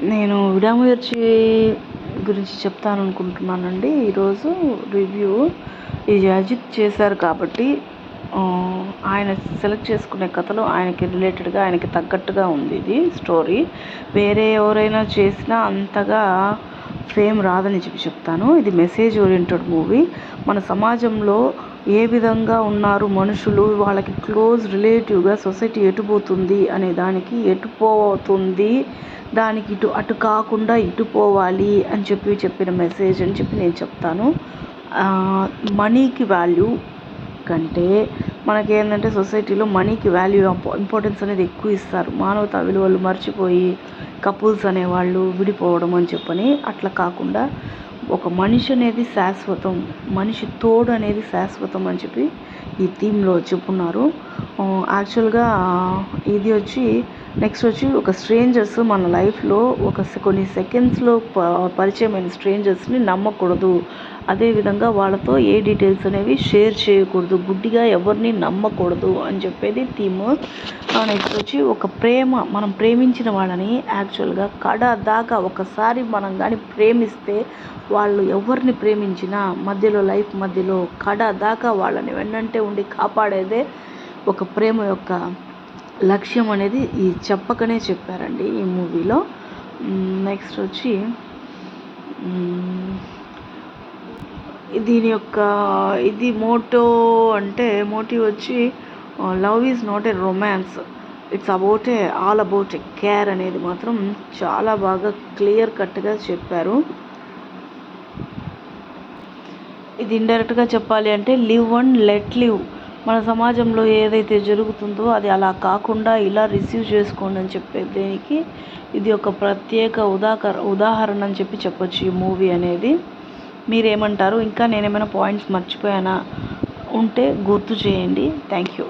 నేను 'విడాముయర్చి' గురించి చెప్తాననుకుంటున్నానండి ఈరోజు రివ్యూ. ఇది అజిత్ చేశారు కాబట్టి ఆయన సెలెక్ట్ చేసుకునే కథలో ఆయనకి రిలేటెడ్గా, ఆయనకి తగ్గట్టుగా ఉంది ఇది స్టోరీ. వేరే ఎవరైనా చేసినా అంతగా ఫేమ్ రాదని చెప్తాను. ఇది మెసేజ్ ఓరియంటెడ్ మూవీ. మన సమాజంలో ఏ విధంగా ఉన్నారు మనుషులు, వాళ్ళకి క్లోజ్ రిలేటివ్గా సొసైటీ ఎటుపోతుంది అనే దానికి, ఎటుపోతుంది దానికి అటు కాకుండా ఇటు పోవాలి అని చెప్పిన మెసేజ్ అని నేను చెప్తాను. మనీకి వాల్యూ కంటే మనకేంటంటే సొసైటీలో మనీకి వాల్యూ, ఇంపార్టెన్స్ అనేది ఎక్కువ ఇస్తారు. మానవతా విలువలు మర్చిపోయి కపుల్స్ అనేవాళ్ళు విడిపోవడం అని చెప్పని, అట్లా కాకుండా ఒక మనిషి అనేది శాశ్వతం, మనిషి తోడు అనేది శాశ్వతం అని చెప్పి ఈ థీమ్లో చెప్పున్నారు. యాక్చువల్గా ఇది నెక్స్ట్ ఒక స్ట్రేంజర్స్ మన లైఫ్లో కొన్ని సెకండ్స్లో పరిచయమైన స్ట్రేంజర్స్ని నమ్మకూడదు. అదేవిధంగా వాళ్ళతో ఏ డీటెయిల్స్ అనేవి షేర్ చేయకూడదు, గుడ్డిగా ఎవరిని నమ్మకూడదు అని చెప్పేది థీమ్. నెక్స్ట్ ఒక ప్రేమ, మనం ప్రేమించిన వాళ్ళని యాక్చువల్గా కడ దాకా ఒకసారి మనం కానీ ప్రేమిస్తే, వాళ్ళు ఎవరిని ప్రేమించినా లైఫ్ మధ్యలో కడ దాకా వాళ్ళని వెన్నంటే ఉండి కాపాడేదే ఒక ప్రేమ యొక్క లక్ష్యం అనేది ఈ చెప్పకనే చెప్పారండి ఈ మూవీలో. నెక్స్ట్ దీని యొక్క motive love is not a romance, it's all about a care అనేది మాత్రం చాలా బాగా క్లియర్ కట్గా చెప్పారు. ఇది ఇండైరెక్ట్గా చెప్పాలి అంటే లివ్ అండ్ లెట్ లివ్. మన సమాజంలో ఏదైతే జరుగుతుందో అది అలా కాకుండా ఇలా రిసీవ్ చేసుకోండి అని చెప్పేదానికి ఇది ఒక ప్రత్యేక ఉదాహరణ అని చెప్పొచ్చు ఈ మూవీ అనేది. మీరేమంటారు? ఇంకా నేనేమైనా పాయింట్స్ మర్చిపోయానా ఉంటే గుర్తు చేయండి. Thank you.